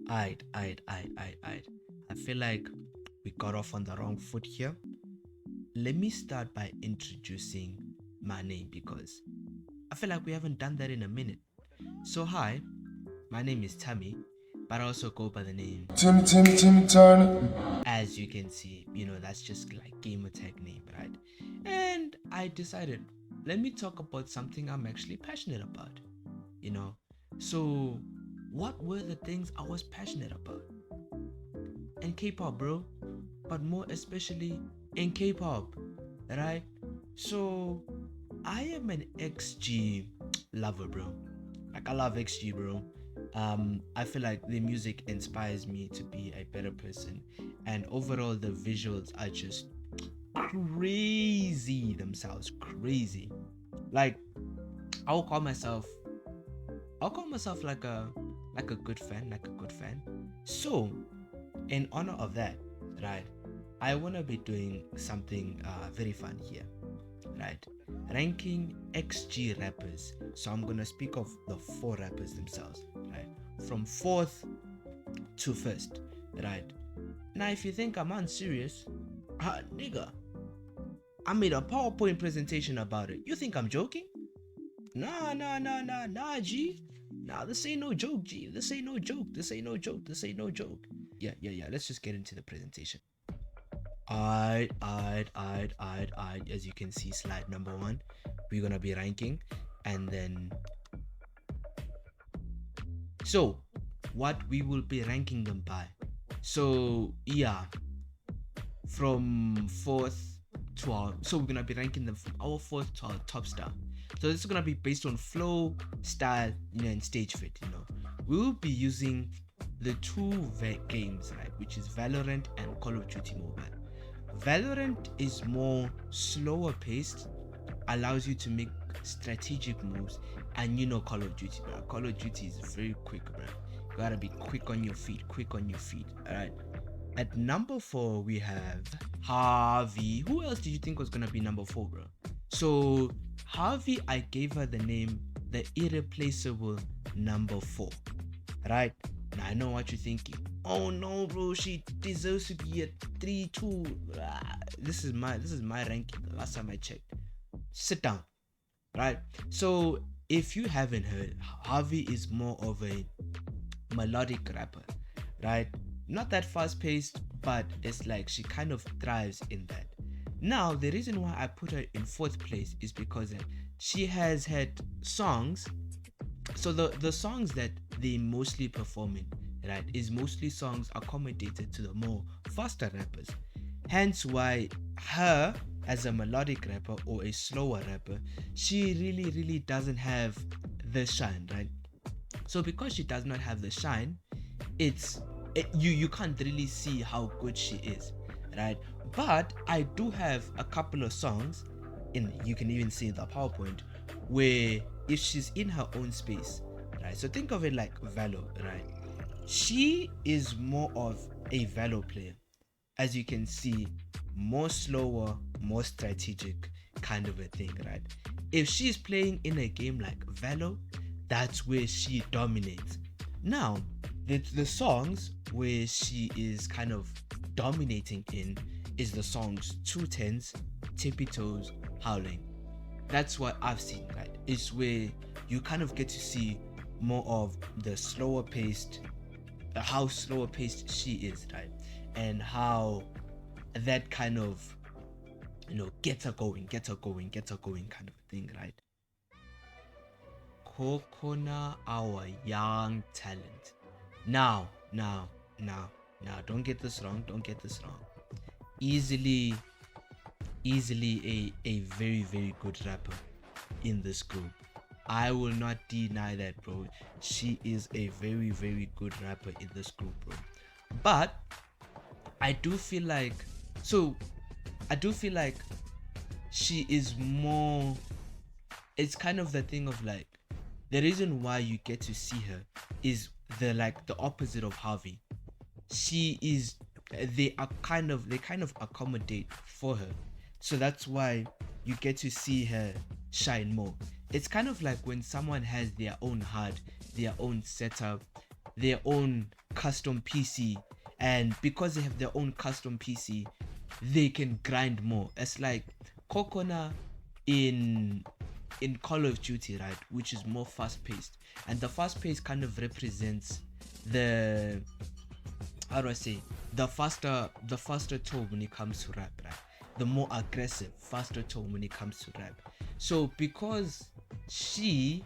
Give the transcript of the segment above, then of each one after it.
I feel like we got off on the wrong foot here. Let me start by introducing my name because I feel like we haven't done that in a minute. So, hi, my name is Tammy, but I also go by the name Timmy Turner. as you can see, that's just like gamer tag name, right? And I decided, let me talk about something I'm actually passionate about, you know. So, what were the things I was passionate about? And K-pop, bro, but more especially in K-pop, right? So, I am an XG lover, bro. Like I love XG, bro. I feel like the music inspires me to be a better person, and overall the visuals are just crazy themselves, crazy. Like I'll call myself, I'll call myself like a good fan, like a good fan. So, in honor of that, right, I wanna be doing something very fun here, right? Ranking XG rappers. So I'm gonna speak of the four rappers themselves, right? From fourth to first, right? Now, if you think I'm unserious, nigga, I made a PowerPoint presentation about it. You think I'm joking? Nah, G. Nah, this ain't no joke, G. This ain't no joke. This ain't no joke. This ain't no joke. Yeah. Let's just get into the presentation. Alright. As you can see, slide number one, we're gonna be ranking, and then so what we will be ranking them by. So yeah, from fourth to our, so we're gonna be ranking them from our fourth to our top star. So this is gonna be based on flow, style, and stage fit. We will be using the two games, right, which is Valorant and Call of Duty Mobile. Valorant is more slower paced, allows you to make strategic moves, and Call of Duty, bro. Call of Duty is very quick, bro. You gotta be quick on your feet, Alright. At number four, we have Harvey. Who else did you think was gonna be number four, bro? So Harvey, I gave her the name the irreplaceable number four. Right? Now I know what you're thinking. Oh no, bro, she deserves to be at 3-2. This is my ranking. The last time I checked. Sit down. Right? So if you haven't heard, Harvey is more of a melodic rapper, right? Not that fast paced, but it's like she kind of thrives in that. Now, the reason why I put her in fourth place is because she has had songs. So the songs that they mostly perform in, right, is mostly songs accommodated to the more faster rappers. Hence why her as a melodic rapper or a slower rapper, she really doesn't have the shine, right? So because she does not have the shine, you can't really see how good she is, right? But I do have a couple of songs, in you can even see the PowerPoint, where if she's in her own space, right? So think of it like Valo, right? She is more of a Valo player, as you can see, more slower, more strategic kind of a thing, right? If she's playing in a game like Valo, that's where she dominates. Now, the songs where she is kind of dominating in is the songs Two Tens, Tippy Toes, Howling. That's what I've seen, right? It's where you kind of get to see more of the slower paced, how slower paced she is, right? And how that kind of, gets her going kind of a thing, right? Kokona, our young talent. Now, now, now, don't get this wrong. Easily, a very good rapper in this group. I will not deny that, bro. She is a very good rapper in this group, bro. But I do feel like, so I do feel like she is more, it's kind of the thing of like, the reason why you get to see her is the opposite of Harvey. She is, they kind of accommodate for her, so that's why you get to see her shine more. It's kind of like when someone has their own HUD, their own setup, their own custom PC, and because they have their own custom PC, they can grind more. It's like Kokona in Call of Duty, right, which is more fast-paced, and the fast-paced kind of represents the, how do I say, the faster tone when it comes to rap, right? The more aggressive, faster tone when it comes to rap. So because she,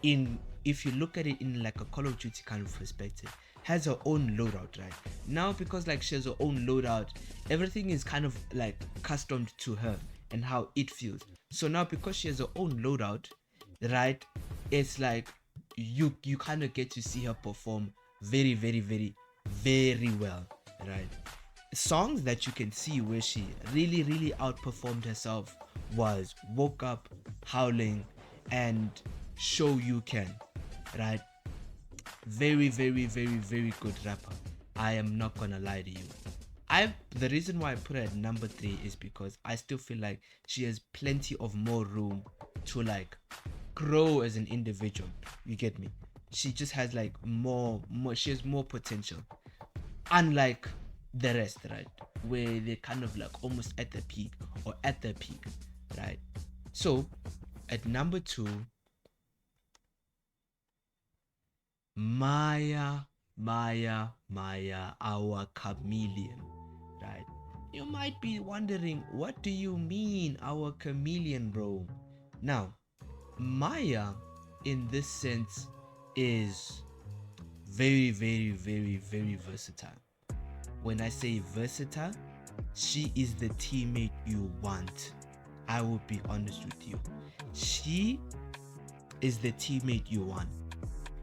if you look at it in like a Call of Duty kind of perspective, has her own loadout, right? Now because like she has her own loadout, everything is kind of like customed to her and how it feels. So now because she has her own loadout, right, it's like you kind of get to see her perform very, very, very, very well, right? Songs that you can see where she really, really outperformed herself was Woke Up, Howling, and Show You Can, right? Very, very, very, very good rapper. I am not gonna lie to you. The reason why I put her at number 3 is because I still feel like she has plenty of more room to like grow as an individual. You get me? She just has like more she has more potential. Unlike the rest, right? Where they're kind of like almost at the peak or at their peak, right? So at number 2, Maya, our chameleon, right? You might be wondering, what do you mean, our chameleon, bro? Now, Maya, in this sense, is very, very, very, very versatile. When I say versatile, she is the teammate you want. I will be honest with you. She is the teammate you want.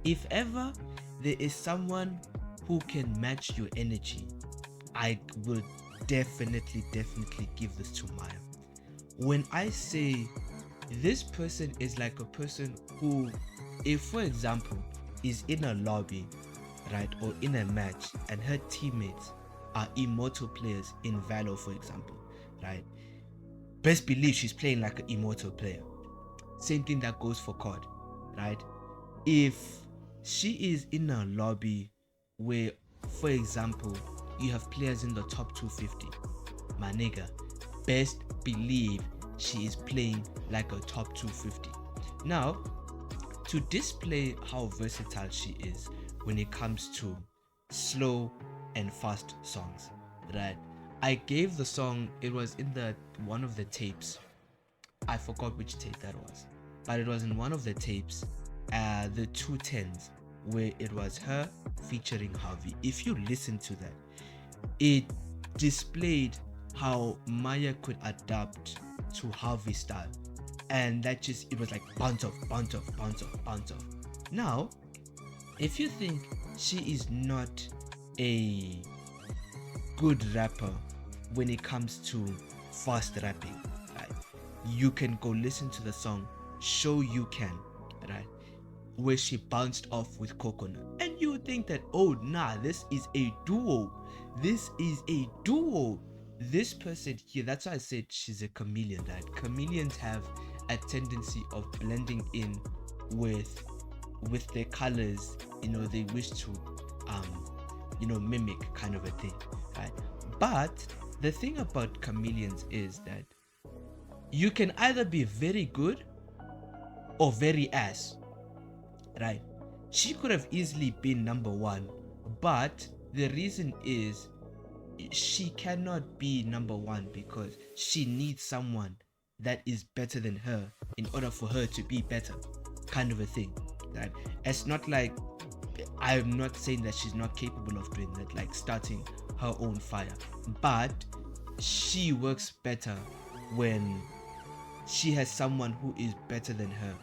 If ever there is someone who can match your energy, I will definitely give this to Maya. When I say this person is like a person who, if for example, is in a lobby, right, or in a match, and her teammates are immortal players in Valor, for example, right, best believe she's playing like an immortal player. Same thing that goes for COD, right? If she is in a lobby where, for example, you have players in the top 250, my nigga, best believe she is playing like a top 250. Now, to display how versatile she is when it comes to slow and fast songs, right, I gave the song, it was in one of the tapes, I forgot which tape that was, but it was in one of the tapes, the 210s, where it was her featuring Harvey. If you listen to that, it displayed how Maya could adapt to Harvey's style, and that just, it was like bounce off. Now, if you think she is not a good rapper when it comes to fast rapping, right, you can go listen to the song Show You Can, right, where she bounced off with Coconut, and you would think that, oh nah, this is a duo. This person here, that's why I said she's a chameleon, right? Chameleons have a tendency of blending in with their colors, they wish to mimic, kind of a thing, right? But the thing about chameleons is that you can either be very good or very ass, right? She could have easily been number 1, but the reason is she cannot be number 1 because she needs someone that is better than her in order for her to be better, kind of a thing, right? It's not like, I'm not saying that she's not capable of doing that, like starting her own fire, but she works better when she has someone who is better than her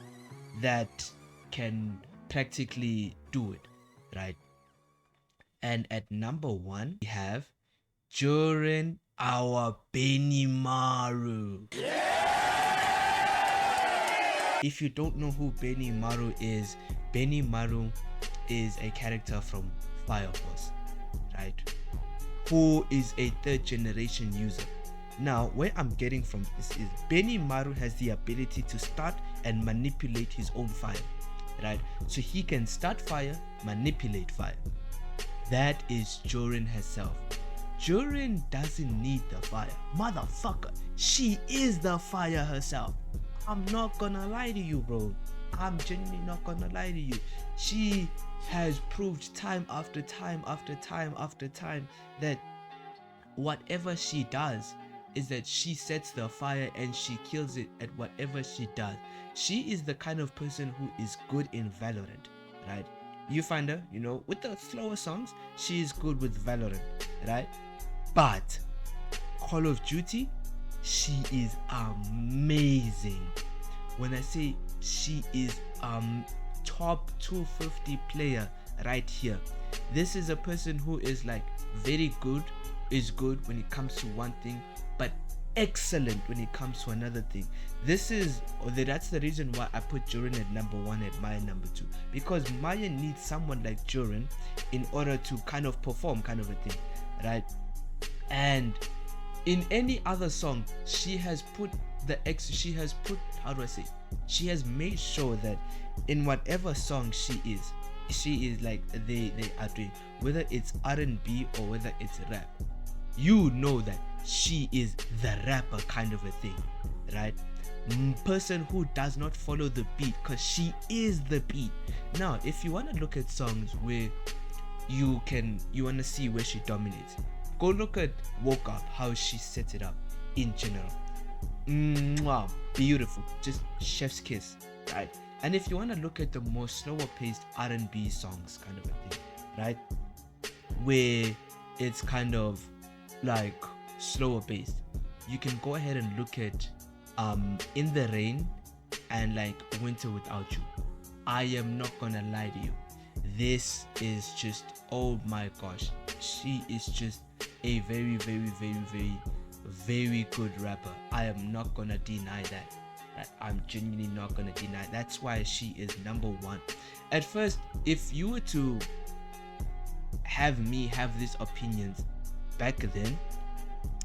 that can practically do it, right? And at number 1, we have Jorin, our Benimaru. If you don't know who Benimaru is a character from Fire Force, right? Who is a 3rd generation user. Now, where I'm getting from this is Benimaru has the ability to start and manipulate his own fire, right? So he can start fire, manipulate fire. That is Jorin herself. Jorin doesn't need the fire. Motherfucker, she is the fire herself. I'm not gonna lie to you, bro. I'm genuinely not gonna lie to you. She has proved time after time after time after time that whatever she does is that she sets the fire and she kills it at whatever she does. She is the kind of person who is good in Valorant, right? You find her, with the slower songs, she is good with Valorant, right? But Call of Duty, she is amazing. When I say she is top 250 player right here, this is a person who is like very good, is good when it comes to one thing, but excellent when it comes to another thing. That's the reason why I put Jorin at number 1 and Maya number 2, because Maya needs someone like Jorin in order to kind of perform, kind of a thing, right? And in any other song, she has made sure that in whatever song she is like they are doing, whether it's R&B or whether it's rap, that she is the rapper kind of a thing, right? Person who does not follow the beat, because she is the beat. Now, if you want to look at songs where you want to see where she dominates, go look at Woke Up, how she sets it up in general. Wow, beautiful, just chef's kiss, right? And if you want to look at the more slower paced R&B songs, kind of a thing, right, where it's kind of like slower paced, you can go ahead and look at In the Rain and like Winter Without You. I am not gonna lie to you, this is just, oh my gosh, she is just a very, very, very, very, very good rapper. I am not gonna deny that. I'm genuinely not gonna deny. That's why she is number 1. At first, if you were to have me have these opinions back then,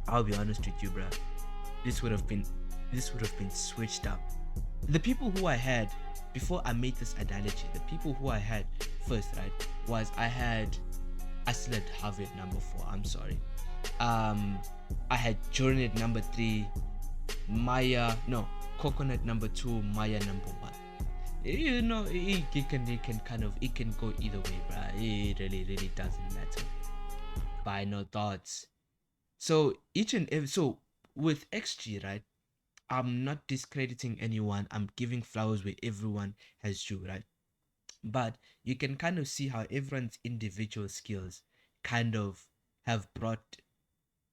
I'll be honest with you, bruh, this would have been switched up. The people who I had before I made this analogy, the people who I had first, right, was I still had Harvey at number 4. I'm sorry. I had Jordan at number 3, Coconut number 2, Maya number 1. It can go either way, bruh. It really doesn't matter. By no thoughts. So with XG, right, I'm not discrediting anyone. I'm giving flowers where everyone has due, right? But you can kind of see how everyone's individual skills kind of have brought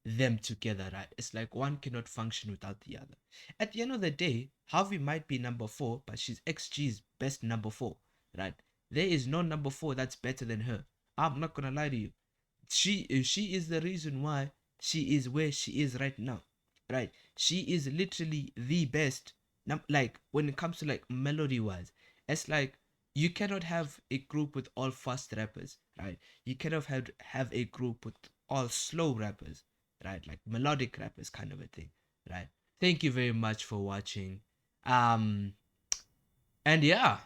them together, right? It's like one cannot function without the other. At the end of the day, Harvey might be number 4, but she's XG's best number 4, right? There is no number 4 that's better than her. I'm not gonna lie to you. She is the reason why she is where she is right now, right? She is literally the best. Like when it comes to like melody wise, it's like you cannot have a group with all fast rappers, right? You cannot have a group with all slow rappers, right? Like melodic rappers, kind of a thing, right? Thank you very much for watching. And yeah,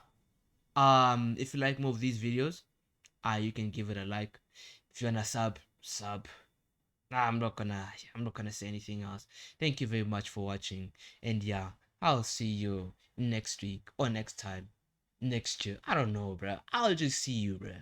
if you like more of these videos, you can give it a like. If you wanna sub. Nah, I'm not gonna say anything else. Thank you very much for watching, and yeah, I'll see you next week or next time, next year. I don't know, bro. I'll just see you, bro.